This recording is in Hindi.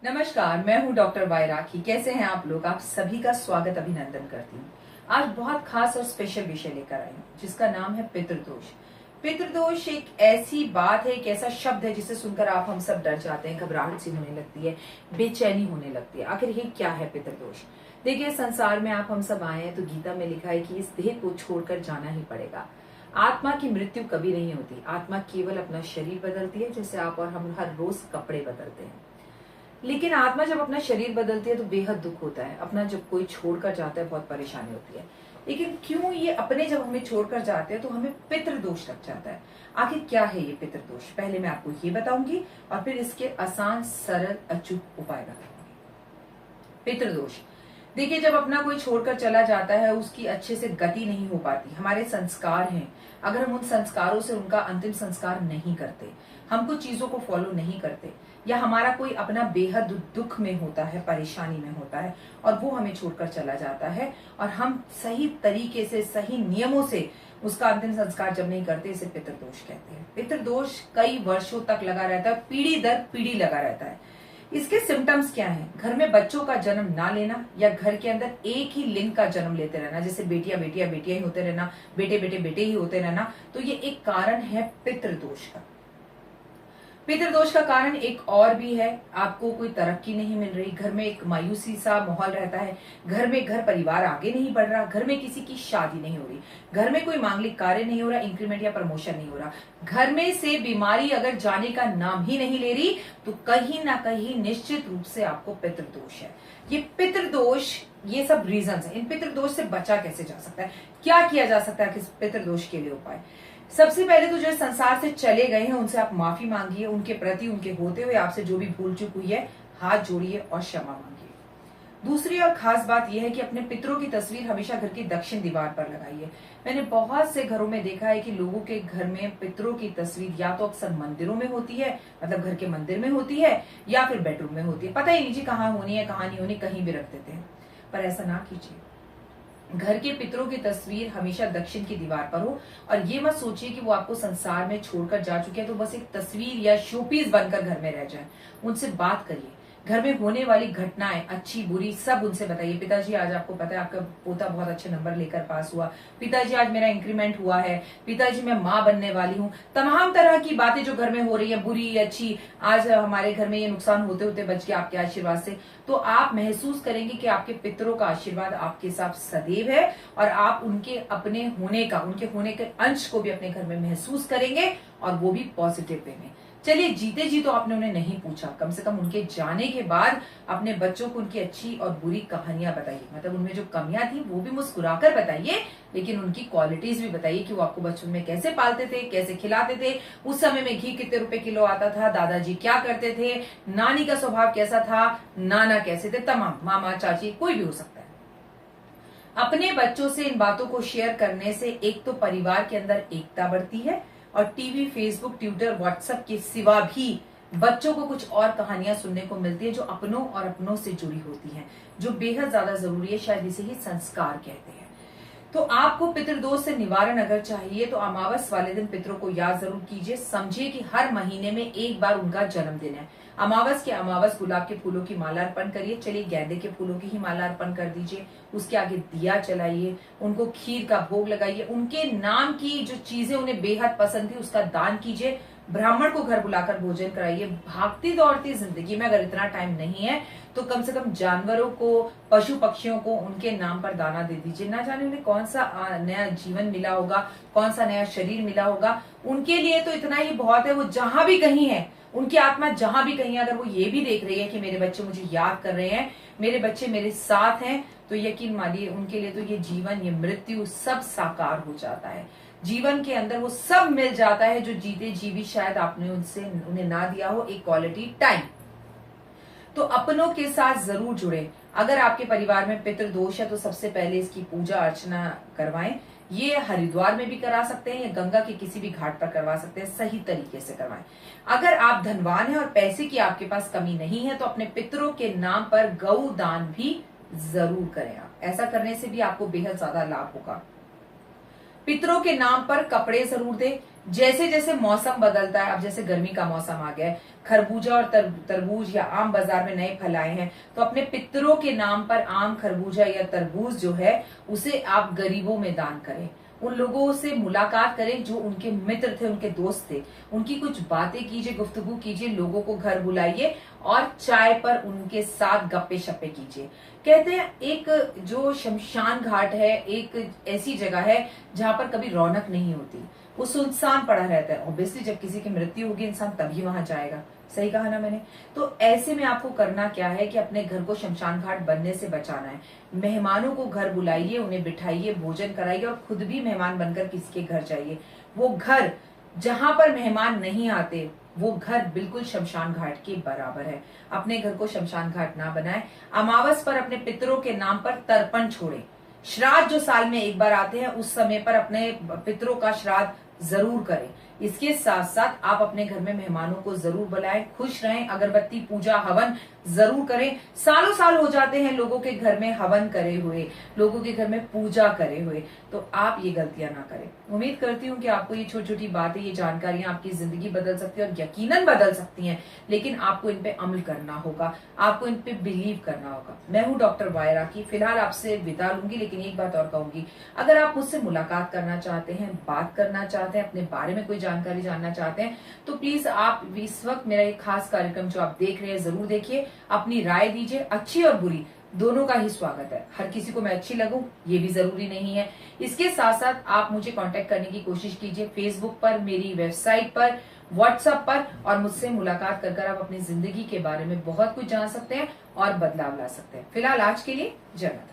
नमस्कार, मैं हूं डॉक्टर वाई राखी। कैसे हैं आप लोग? आप सभी का स्वागत अभिनंदन करती हूँ। आज बहुत खास और स्पेशल विषय लेकर आई हूँ जिसका नाम है पितृदोष। पितृदोष एक ऐसी बात है, एक ऐसा शब्द है जिसे सुनकर आप हम सब डर जाते हैं, घबराहट सी होने लगती है, बेचैनी होने लगती है। आखिर ये क्या है पितृदोष? देखिए, संसार में आप हम सब आए हैं तो गीता में लिखा है कि इस देह को छोड़कर जाना ही पड़ेगा। आत्मा की मृत्यु कभी नहीं होती। आत्मा केवल अपना शरीर बदलती है, जैसे आप और हम हर रोज कपड़े बदलते हैं। लेकिन आत्मा जब अपना शरीर बदलती है तो बेहद दुख होता है। अपना जब कोई छोड़कर जाता है बहुत परेशानी होती है। लेकिन क्यों ये अपने जब हमें छोड़कर जाते हैं तो हमें पितृदोष लग जाता है? आखिर क्या है ये पितृदोष? पहले मैं आपको ये बताऊंगी और फिर इसके आसान, सरल, अचूक उपाय बताऊंगी। पितृदोष, देखिए, जब अपना कोई छोड़कर चला जाता है उसकी अच्छे से गति नहीं हो पाती। हमारे संस्कार हैं, अगर हम उन संस्कारों से उनका अंतिम संस्कार नहीं करते, हम कुछ चीजों को फॉलो नहीं करते, या हमारा कोई अपना बेहद दुख में होता है, परेशानी में होता है और वो हमें छोड़कर चला जाता है और हम सही तरीके से, सही नियमों से उसका अंतिम संस्कार जब नहीं करते, इसे पितृदोष कहते हैं। पितृदोष कई वर्षों तक लगा रहता है, पीढ़ी दर पीढ़ी लगा रहता है। इसके सिम्टम्स क्या हैं? घर में बच्चों का जन्म ना लेना, या घर के अंदर एक ही लिंग का जन्म लेते रहना, जैसे बेटियां बेटियां बेटियां ही होते रहना, बेटे बेटे बेटे ही होते रहना, तो ये एक कारण है पितृदोष का। पितृदोष का कारण एक और भी है। आपको कोई तरक्की नहीं मिल रही, घर में एक मायूसी सा माहौल रहता है, घर परिवार आगे नहीं बढ़ रहा, घर में किसी की शादी नहीं हो रही, घर में कोई मांगलिक कार्य नहीं हो रहा, इंक्रीमेंट या प्रमोशन नहीं हो रहा, घर में से बीमारी अगर जाने का नाम ही नहीं ले रही, तो कहीं ना कहीं निश्चित रूप से आपको पितृदोष है। ये पितृदोष, ये सब रीजंस है। इन पितृदोष से बचा कैसे जा सकता है? क्या किया जा सकता है किस पितृदोष के लिए उपाय? सबसे पहले तो जो संसार से चले गए हैं उनसे आप माफी मांगिए। उनके प्रति, उनके होते हुए आपसे जो भी भूल चूक हुई है, हाथ जोड़िए और क्षमा मांगिए। दूसरी और खास बात यह है कि अपने पितरों की तस्वीर हमेशा घर की दक्षिण दीवार पर लगाइए। मैंने बहुत से घरों में देखा है कि लोगों के घर में पितरों की तस्वीर या तो अक्सर मंदिरों में होती है, मतलब घर के मंदिर में होती है, या फिर बेडरूम में होती है। पता ही नहीं जी कहाँ होनी है, कहाँ नहीं होनी, कहीं भी रख देते हैं। पर ऐसा ना कीजिए। घर के पितरों की तस्वीर हमेशा दक्षिण की दीवार पर हो, और ये मत सोचिए कि वो आपको संसार में छोड़कर जा चुके हैं तो बस एक तस्वीर या शोपीस बनकर घर में रह जाए। उनसे बात करिए। घर में होने वाली घटनाएं, अच्छी बुरी, सब उनसे बताइए। पिताजी, आज आपको पता है आपका पोता बहुत अच्छे नंबर लेकर पास हुआ। पिताजी, आज मेरा इंक्रीमेंट हुआ है। पिताजी, मैं माँ बनने वाली हूँ। तमाम तरह की बातें जो घर में हो रही है, बुरी अच्छी, आज हमारे घर में ये नुकसान होते होते बच गया आपके आशीर्वाद से। तो आप महसूस करेंगे कि आपके पितरों का आशीर्वाद आपके साथ सदैव है, और आप उनके अपने होने का, उनके होने के अंश को भी अपने घर में महसूस करेंगे, और वो भी पॉजिटिव वे में। चलिए, जीते जी तो आपने उन्हें नहीं पूछा, कम से कम उनके जाने के बाद अपने बच्चों को उनकी अच्छी और बुरी कहानियां बताइए। मतलब उनमें जो कमियां थी वो भी मुस्कुराकर बताइए, लेकिन उनकी क्वालिटीज भी बताइए कि वो आपको बचपन में कैसे पालते थे, कैसे खिलाते थे, उस समय में घी कितने रुपए किलो आता था, दादाजी क्या करते थे, नानी का स्वभाव कैसा था, नाना कैसे थे, तमाम, मामा, चाची, कोई भी हो सकता है। अपने बच्चों से इन बातों को शेयर करने से एक तो परिवार के अंदर एकता बढ़ती है, और टीवी, फेसबुक, ट्विटर, व्हाट्सएप के सिवा भी बच्चों को कुछ और कहानियां सुनने को मिलती है जो अपनों और अपनों से जुड़ी होती हैं, जो बेहद ज्यादा जरूरी है। शायद इसे ही संस्कार कहते हैं। तो आपको पितृदोष से निवारण अगर चाहिए तो अमावस वाले दिन पितरों को याद जरूर कीजिए। समझिए कि हर महीने में एक बार उनका जन्मदिन है। अमावस के अमावस गुलाब के फूलों की माला अर्पण करिए। चलिए, गेंदे के फूलों की ही माला अर्पण कर दीजिए। उसके आगे दिया जलाइए, उनको खीर का भोग लगाइए, उनके नाम की जो चीजें उन्हें बेहद पसंद थी उसका दान कीजिए। ब्राह्मण को घर बुलाकर भोजन कराइए। भागती दौड़ती जिंदगी में अगर इतना टाइम नहीं है तो कम से कम जानवरों को, पशु पक्षियों को उनके नाम पर दाना दे दीजिए। ना जाने उन्हें कौन सा नया जीवन मिला होगा, कौन सा नया शरीर मिला होगा। उनके लिए तो इतना ही बहुत है। वो जहां भी कहीं है, उनकी आत्मा जहां भी कहीं है, अगर वो ये भी देख रही है कि मेरे बच्चे मुझे याद कर रहे हैं, मेरे बच्चे मेरे साथ हैं, तो यकीन मानिए उनके लिए तो ये जीवन, ये मृत्यु सब साकार हो जाता है। जीवन के अंदर वो सब मिल जाता है जो जीते जी भी शायद आपने उन्हें ना दिया हो, एक क्वालिटी टाइम। तो अपनों के साथ जरूर जुड़े। अगर आपके परिवार में पितृदोष है तो सबसे पहले इसकी पूजा अर्चना करवाएं। ये हरिद्वार में भी करा सकते हैं, या गंगा के किसी भी घाट पर करवा सकते हैं। सही तरीके से करवाएं। अगर आप धनवान हैं और पैसे की आपके पास कमी नहीं है तो अपने पितरों के नाम पर गौ दान भी जरूर करें। आप ऐसा करने से भी आपको बेहद ज्यादा लाभ होगा। पितरों के नाम पर कपड़े जरूर दे। जैसे जैसे मौसम बदलता है, अब जैसे गर्मी का मौसम आ गया है, खरबूजा और तरबूज या आम बाजार में नए फल आए हैं, तो अपने पितरों के नाम पर आम, खरबूजा या तरबूज जो है उसे आप गरीबों में दान करें। उन लोगों से मुलाकात करें जो उनके मित्र थे, उनके दोस्त थे, उनकी कुछ बातें कीजिए, गुफ्तगू कीजिए, लोगों को घर बुलाइए और चाय पर उनके साथ गप्पे शप्पे कीजिए। कहते हैं एक जो शमशान घाट है, एक ऐसी जगह है जहां पर कभी रौनक नहीं होती, वो सुनसान पड़ा रहता है। ऑब्वियसली जब किसी की मृत्यु होगी इंसान तभी वहां जाएगा, सही कहा ना मैंने। तो ऐसे में आपको करना क्या है कि अपने घर को शमशान घाट बनने से बचाना है। मेहमानों को घर बुलाइए, उन्हें बिठाइए, भोजन कराइए और खुद भी मेहमान बनकर किसी के घर जाइए। वो घर जहां पर मेहमान नहीं आते, वो घर बिल्कुल शमशान घाट के बराबर है। अपने घर को शमशान घाट ना बनाए। अमावस पर अपने पितरों के नाम पर तर्पण छोड़े। श्राद्ध जो साल में एक बार आते हैं उस समय पर अपने पितरों का श्राद्ध जरूर करें। इसके साथ साथ आप अपने घर में मेहमानों को जरूर बुलाएं, खुश रहें, अगरबत्ती, पूजा, हवन जरूर करें। सालों साल हो जाते हैं लोगों के घर में हवन करे हुए, लोगों के घर में पूजा करे हुए, तो आप ये गलतियां ना करें। उम्मीद करती हूँ कि आपको ये छोटी छोटी बातें, ये जानकारियां आपकी जिंदगी बदल सकती है और यकीनन बदल सकती हैं, लेकिन आपको इन पे अमल करना होगा, आपको इन पे बिलीव करना होगा। मैं हूँ डॉक्टर वायरा राखी। फिलहाल आपसे विदा लूंगी, लेकिन एक बात और कहूंगी, अगर आप मुझसे मुलाकात करना चाहते हैं, बात करना चाहते हैं, अपने बारे में कोई जानकारी जानना चाहते हैं, तो प्लीज आप इस वक्त मेरा एक खास कार्यक्रम जो आप देख रहे हैं जरूर देखिए, अपनी राय दीजिए। अच्छी और बुरी दोनों का ही स्वागत है, हर किसी को मैं अच्छी लगूं ये भी जरूरी नहीं है। इसके साथ साथ आप मुझे कांटेक्ट करने की कोशिश कीजिए फेसबुक पर, मेरी वेबसाइट पर, व्हाट्सएप पर, और मुझसे मुलाकात कर आप अपनी जिंदगी के बारे में बहुत कुछ जान सकते हैं और बदलाव ला सकते हैं। फिलहाल आज के लिए जय माता।